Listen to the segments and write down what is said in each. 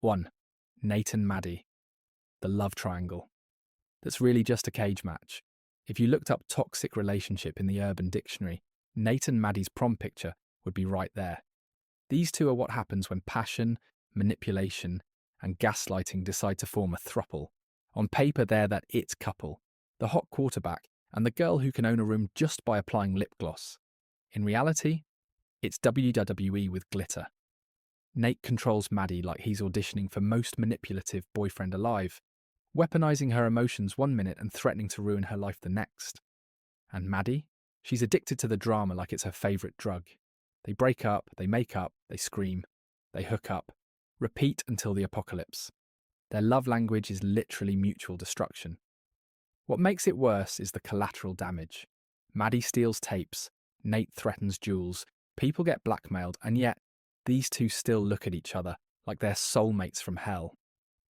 1. Nate and Maddy, the love triangle. That's really just a cage match. If you looked up toxic relationship in the Urban Dictionary, Nate and Maddy's prom picture would be right there. These two are what happens when passion, manipulation, and gaslighting decide to form a throuple. On paper, they're that it couple, the hot quarterback and the girl who can own a room just by applying lip gloss. In reality, it's WWE with glitter. Nate controls Maddy like he's auditioning for most manipulative boyfriend alive, weaponizing her emotions one minute and threatening to ruin her life the next. And Maddy? She's addicted to the drama like it's her favourite drug. They break up, they make up, they scream, they hook up, repeat until the apocalypse. Their love language is literally mutual destruction. What makes it worse is the collateral damage. Maddy steals tapes, Nate threatens Jules, people get blackmailed, and yet these two still look at each other like they're soulmates from hell.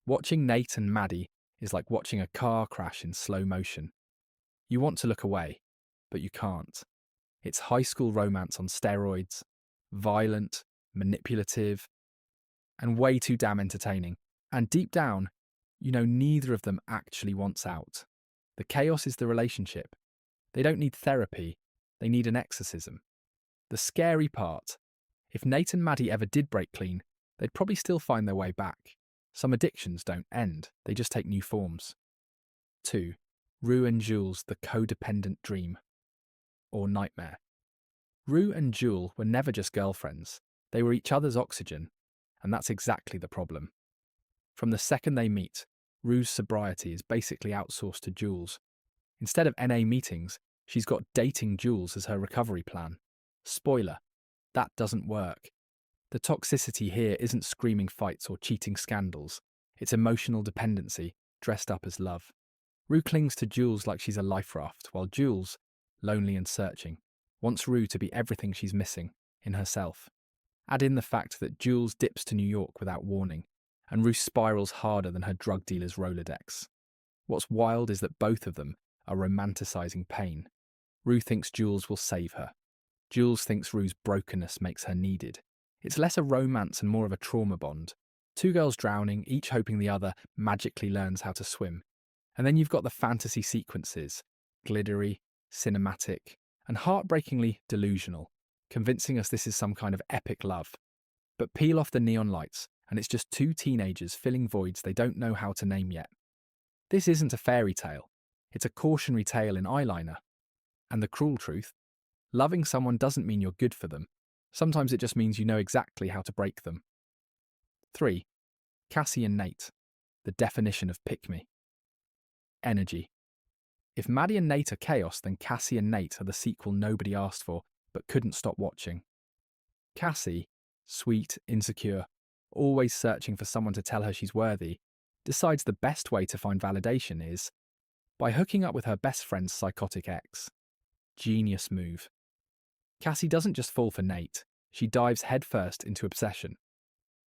Watching Nate and Maddy is like watching a car crash in slow motion. You want to look away, but you can't. It's high school romance on steroids, violent, manipulative, and way too damn entertaining. And deep down, you know neither of them actually wants out. The chaos is the relationship. They don't need therapy, they need an exorcism. The scary part, if Nate and Maddy ever did break clean, they'd probably still find their way back. Some addictions don't end, they just take new forms. 2. Rue and Jules, the codependent dream. Or nightmare. Rue and Jules were never just girlfriends, they were each other's oxygen, and that's exactly the problem. From the second they meet, Rue's sobriety is basically outsourced to Jules. Instead of NA meetings, she's got dating Jules as her recovery plan. Spoiler, that doesn't work. The toxicity here isn't screaming fights or cheating scandals, it's emotional dependency dressed up as love. Rue clings to Jules like she's a life raft, while Jules, lonely and searching, wants Rue to be everything she's missing, in herself. Add in the fact that Jules dips to New York without warning, and Rue spirals harder than her drug dealer's Rolodex. What's wild is that both of them are romanticizing pain. Rue thinks Jules will save her. Jules thinks Rue's brokenness makes her needed. It's less a romance and more of a trauma bond. Two girls drowning, each hoping the other magically learns how to swim. And then you've got the fantasy sequences, glittery, cinematic, and heartbreakingly delusional, convincing us this is some kind of epic love. But peel off the neon lights, and it's just two teenagers filling voids they don't know how to name yet. This isn't a fairy tale. It's a cautionary tale in eyeliner. And the cruel truth, loving someone doesn't mean you're good for them. Sometimes it just means you know exactly how to break them. 3. Cassie and Nate, the definition of pick-me. Energy. If Maddy and Nate are chaos, then Cassie and Nate are the sequel nobody asked for, but couldn't stop watching. Cassie, sweet, insecure, always searching for someone to tell her she's worthy, decides the best way to find validation is by hooking up with her best friend's psychotic ex. Genius move. Cassie doesn't just fall for Nate, she dives headfirst into obsession.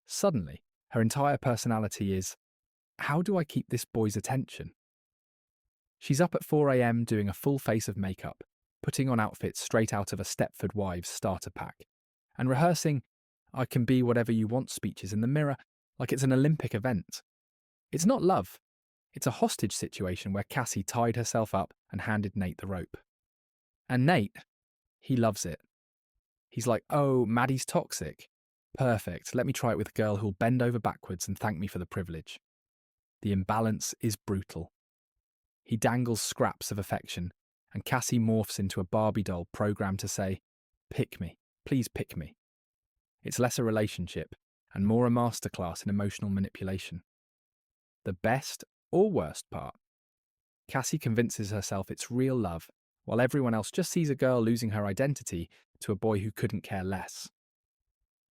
Suddenly, her entire personality is, how do I keep this boy's attention? She's up at 4 a.m. doing a full face of makeup, putting on outfits straight out of a Stepford Wives starter pack, and rehearsing I can be whatever you want speeches in the mirror like it's an Olympic event. It's not love. It's a hostage situation where Cassie tied herself up and handed Nate the rope. And Nate, he loves it. He's like, oh, Maddy's toxic. Perfect, let me try it with a girl who'll bend over backwards and thank me for the privilege. The imbalance is brutal. He dangles scraps of affection, and Cassie morphs into a Barbie doll programmed to say, pick me, please pick me. It's less a relationship and more a masterclass in emotional manipulation. The best or worst part, Cassie convinces herself it's real love, while everyone else just sees a girl losing her identity to a boy who couldn't care less.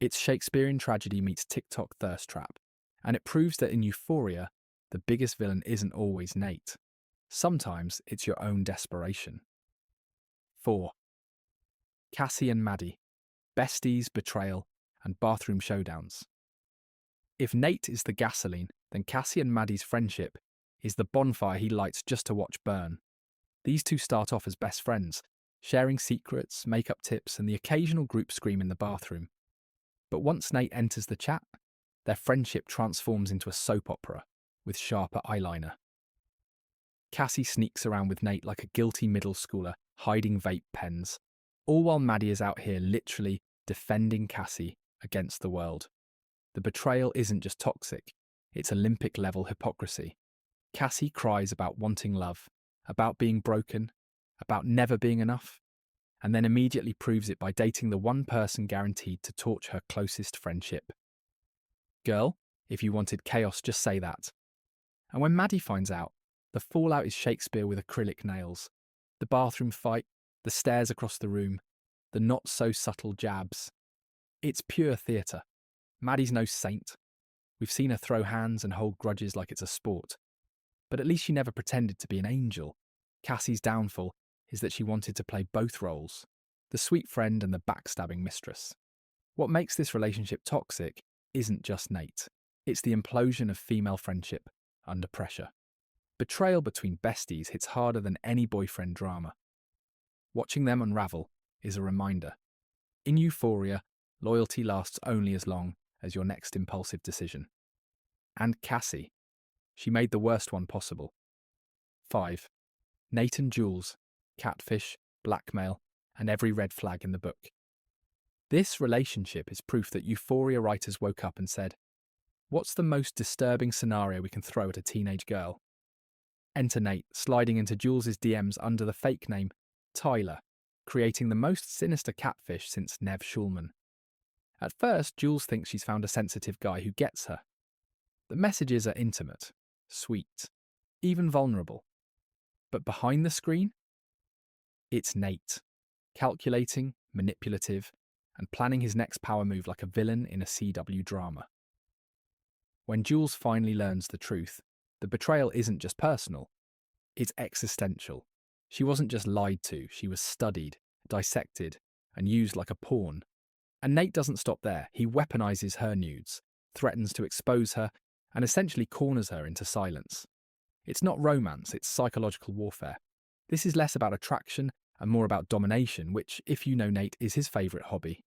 It's Shakespearean tragedy meets TikTok thirst trap, and it proves that in Euphoria, the biggest villain isn't always Nate. Sometimes it's your own desperation. 4. Cassie and Maddy, besties, betrayal, and bathroom showdowns. If Nate is the gasoline, then Cassie and Maddy's friendship is the bonfire he lights just to watch burn. These two start off as best friends, sharing secrets, makeup tips, and the occasional group scream in the bathroom. But once Nate enters the chat, their friendship transforms into a soap opera with sharper eyeliner. Cassie sneaks around with Nate like a guilty middle schooler, hiding vape pens, all while Maddy is out here literally defending Cassie against the world. The betrayal isn't just toxic, it's Olympic-level hypocrisy. Cassie cries about wanting love, about being broken, about never being enough, and then immediately proves it by dating the one person guaranteed to torch her closest friendship. Girl, if you wanted chaos, just say that. And when Maddy finds out, the fallout is Shakespeare with acrylic nails. The bathroom fight, the stares across the room, the not-so-subtle jabs. It's pure theatre. Maddy's no saint. We've seen her throw hands and hold grudges like it's a sport. But at least she never pretended to be an angel. Cassie's downfall is that she wanted to play both roles, the sweet friend and the backstabbing mistress. What makes this relationship toxic isn't just Nate. It's the implosion of female friendship under pressure. Betrayal between besties hits harder than any boyfriend drama. Watching them unravel is a reminder. In Euphoria, loyalty lasts only as long as your next impulsive decision. And Cassie. She made the worst one possible. 5. Nate and Jules. Catfish, blackmail, and every red flag in the book. This relationship is proof that Euphoria writers woke up and said, what's the most disturbing scenario we can throw at a teenage girl? Enter Nate, sliding into Jules' DMs under the fake name Tyler, creating the most sinister catfish since Nev Schulman. At first, Jules thinks she's found a sensitive guy who gets her. The messages are intimate, sweet, even vulnerable. But behind the screen, it's Nate, calculating, manipulative, and planning his next power move like a villain in a CW drama. When Jules finally learns the truth, the betrayal isn't just personal, it's existential. She wasn't just lied to, she was studied, dissected, and used like a pawn. And Nate doesn't stop there. He weaponizes her nudes, threatens to expose her, and essentially corners her into silence. It's not romance, it's psychological warfare. This is less about attraction and more about domination, which, if you know Nate, is his favourite hobby.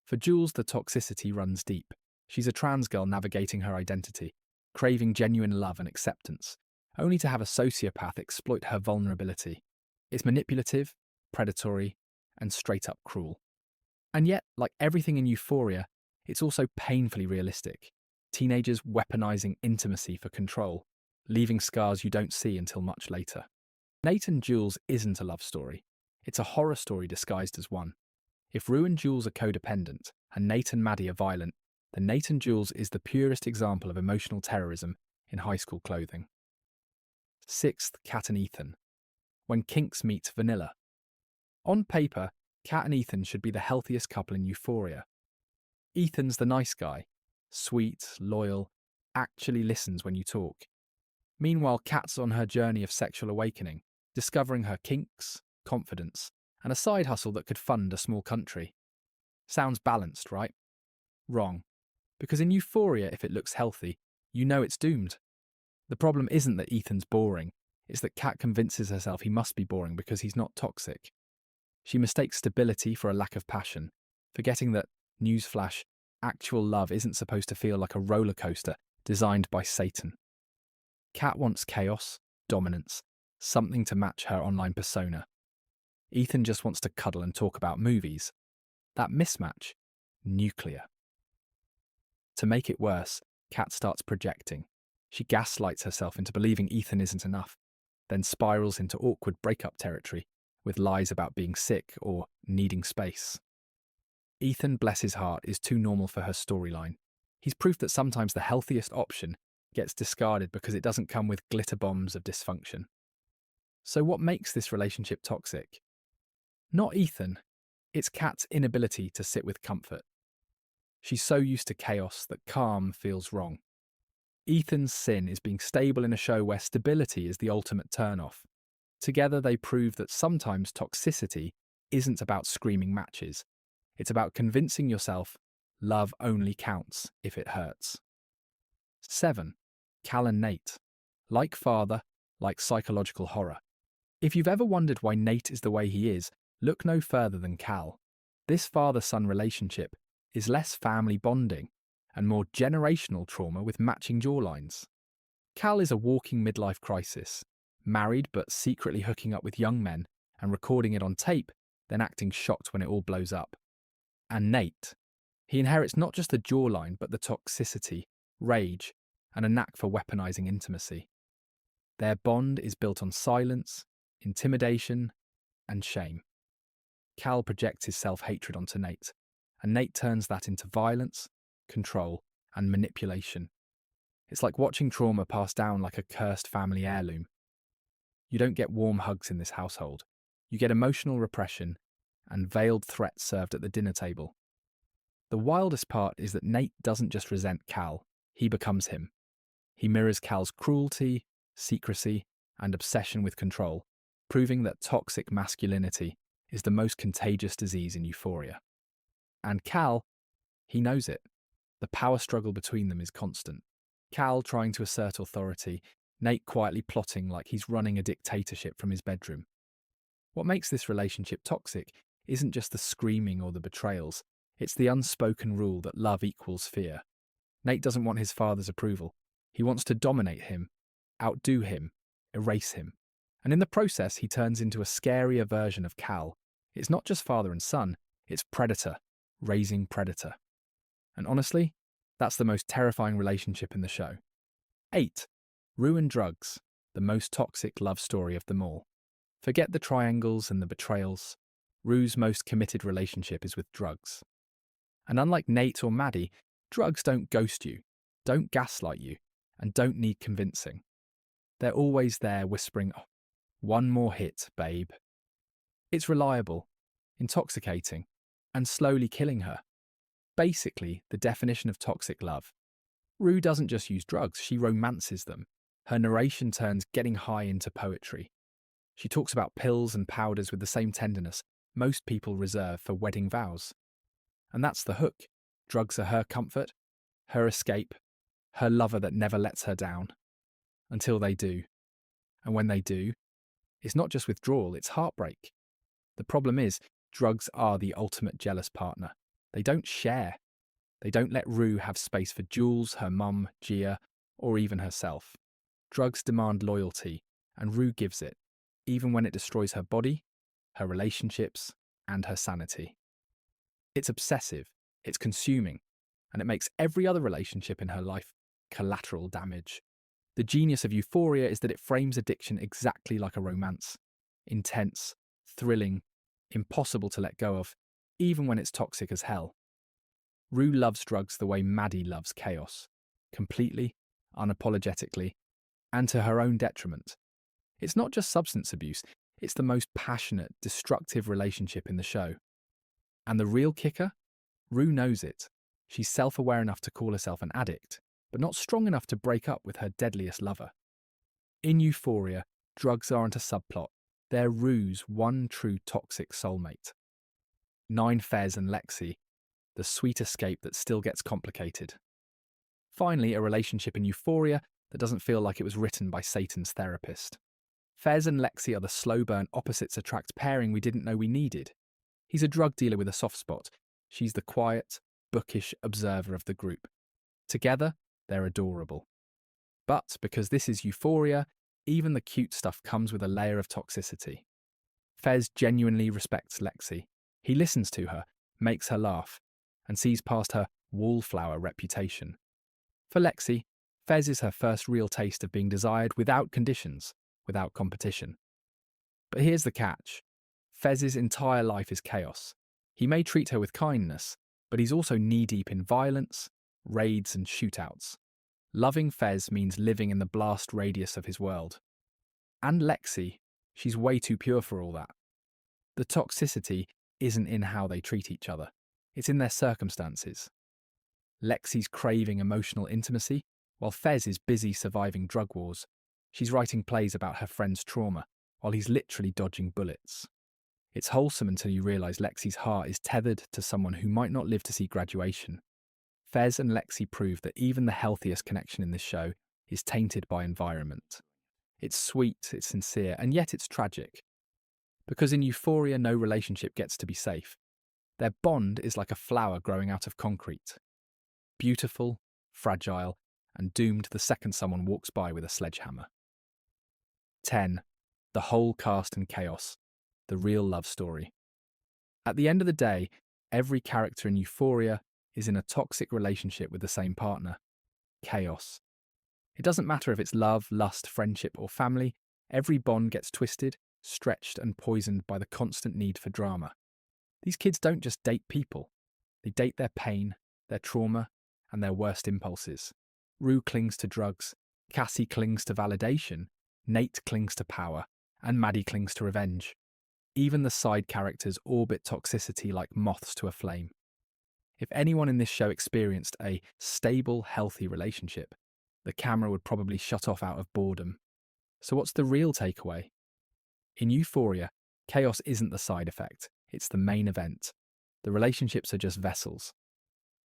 For Jules, the toxicity runs deep. She's a trans girl navigating her identity, craving genuine love and acceptance, only to have a sociopath exploit her vulnerability. It's manipulative, predatory, and straight-up cruel. And yet, like everything in Euphoria, it's also painfully realistic. Teenagers weaponizing intimacy for control, leaving scars you don't see until much later. Nate and Jules isn't a love story. It's a horror story disguised as one. If Rue and Jules are codependent, and Nate and Maddy are violent, then Nate and Jules is the purest example of emotional terrorism in high school clothing. 6th, Kat and Ethan. When kinks meet vanilla. On paper, Kat and Ethan should be the healthiest couple in Euphoria. Ethan's the nice guy, sweet, loyal, actually listens when you talk. Meanwhile, Kat's on her journey of sexual awakening, discovering her kinks, confidence, and a side hustle that could fund a small country. Sounds balanced, right? Wrong. Because in Euphoria, if it looks healthy, you know it's doomed. The problem isn't that Ethan's boring, it's that Kat convinces herself he must be boring because he's not toxic. She mistakes stability for a lack of passion, forgetting that, newsflash, actual love isn't supposed to feel like a roller coaster designed by Satan. Kat wants chaos, dominance, something to match her online persona. Ethan just wants to cuddle and talk about movies. That mismatch, nuclear. To make it worse, Kat starts projecting. She gaslights herself into believing Ethan isn't enough, then spirals into awkward breakup territory with lies about being sick or needing space. Ethan, bless his heart, is too normal for her storyline. He's proof that sometimes the healthiest option gets discarded because it doesn't come with glitter bombs of dysfunction. So what makes this relationship toxic? Not Ethan, it's Kat's inability to sit with comfort. She's so used to chaos that calm feels wrong. Ethan's sin is being stable in a show where stability is the ultimate turn-off. Together they prove that sometimes toxicity isn't about screaming matches. It's about convincing yourself love only counts if it hurts. 7. Cal and Nate. Like father, like psychological horror. If you've ever wondered why Nate is the way he is, look no further than Cal. This father-son relationship is less family bonding and more generational trauma with matching jawlines. Cal is a walking midlife crisis, married but secretly hooking up with young men and recording it on tape, then acting shocked when it all blows up. And Nate, he inherits not just the jawline but the toxicity, rage, and a knack for weaponizing intimacy. Their bond is built on silence, intimidation, and shame. Cal projects his self-hatred onto Nate, and Nate turns that into violence, control, and manipulation. It's like watching trauma pass down like a cursed family heirloom. You don't get warm hugs in this household. You get emotional repression and veiled threats served at the dinner table. The wildest part is that Nate doesn't just resent Cal, he becomes him. He mirrors Cal's cruelty, secrecy, and obsession with control, proving that toxic masculinity is the most contagious disease in Euphoria. And Cal, he knows it. The power struggle between them is constant. Cal trying to assert authority, Nate quietly plotting like he's running a dictatorship from his bedroom. What makes this relationship toxic isn't just the screaming or the betrayals, it's the unspoken rule that love equals fear. Nate doesn't want his father's approval. He wants to dominate him, outdo him, erase him. And in the process, he turns into a scarier version of Cal. It's not just father and son, it's predator, raising predator. And honestly, that's the most terrifying relationship in the show. 8. Rue and drugs, the most toxic love story of them all. Forget the triangles and the betrayals. Rue's most committed relationship is with drugs. And unlike Nate or Maddy, drugs don't ghost you, don't gaslight you, and don't need convincing. They're always there whispering, "Oh, one more hit, babe." It's reliable, intoxicating, and slowly killing her. Basically, the definition of toxic love. Rue doesn't just use drugs, she romances them. Her narration turns getting high into poetry. She talks about pills and powders with the same tenderness most people reserve for wedding vows. And that's the hook. Drugs are her comfort, her escape, her lover that never lets her down. Until they do. And when they do, it's not just withdrawal, it's heartbreak. The problem is, drugs are the ultimate jealous partner. They don't share. They don't let Rue have space for Jules, her mum, Gia, or even herself. Drugs demand loyalty, and Rue gives it, even when it destroys her body, her relationships, and her sanity. It's obsessive, it's consuming, and it makes every other relationship in her life collateral damage. The genius of Euphoria is that it frames addiction exactly like a romance. Intense, thrilling, impossible to let go of, even when it's toxic as hell. Rue loves drugs the way Maddy loves chaos, completely, unapologetically, and to her own detriment. It's not just substance abuse, it's the most passionate, destructive relationship in the show. And the real kicker? Rue knows it. She's self-aware enough to call herself an addict, but not strong enough to break up with her deadliest lover. In Euphoria, drugs aren't a subplot. They're Rue's one true toxic soulmate. 9. Fez and Lexi, the sweet escape that still gets complicated. Finally, a relationship in Euphoria that doesn't feel like it was written by Satan's therapist. Fez and Lexi are the slow-burn opposites-attract pairing we didn't know we needed. He's a drug dealer with a soft spot. She's the quiet, bookish observer of the group. Together, they're adorable. But because this is Euphoria, even the cute stuff comes with a layer of toxicity. Fez genuinely respects Lexi. He listens to her, makes her laugh, and sees past her wallflower reputation. For Lexi, Fez is her first real taste of being desired without conditions, without competition. But here's the catch. Fez's entire life is chaos. He may treat her with kindness, but he's also knee-deep in violence, raids and shootouts. Loving Fez means living in the blast radius of his world. And Lexi, she's way too pure for all that. The toxicity isn't in how they treat each other. It's in their circumstances. Lexi's craving emotional intimacy, while Fez is busy surviving drug wars. She's writing plays about her friend's trauma, while he's literally dodging bullets. It's wholesome until you realise Lexi's heart is tethered to someone who might not live to see graduation. Fez and Lexi prove that even the healthiest connection in this show is tainted by environment. It's sweet, it's sincere, and yet it's tragic. Because in Euphoria, no relationship gets to be safe. Their bond is like a flower growing out of concrete. beautiful, fragile, and doomed the second someone walks by with a sledgehammer. 10. The whole cast and chaos, the real love story. At the end of the day, every character in Euphoria is in a toxic relationship with the same partner. Chaos. It doesn't matter if it's love, lust, friendship, or family, every bond gets twisted, stretched, and poisoned by the constant need for drama. These kids don't just date people, they date their pain, their trauma, and their worst impulses. Rue clings to drugs, Cassie clings to validation, Nate clings to power, and Maddy clings to revenge. Even the side characters orbit toxicity like moths to a flame. If anyone in this show experienced a stable, healthy relationship, the camera would probably shut off out of boredom. So what's the real takeaway? In Euphoria, chaos isn't the side effect, it's the main event. The relationships are just vessels.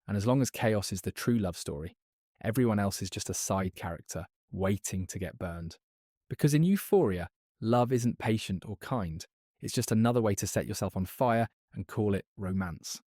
And as long as chaos is the true love story, everyone else is just a side character waiting to get burned. Because in Euphoria, love isn't patient or kind. It's just another way to set yourself on fire and call it romance.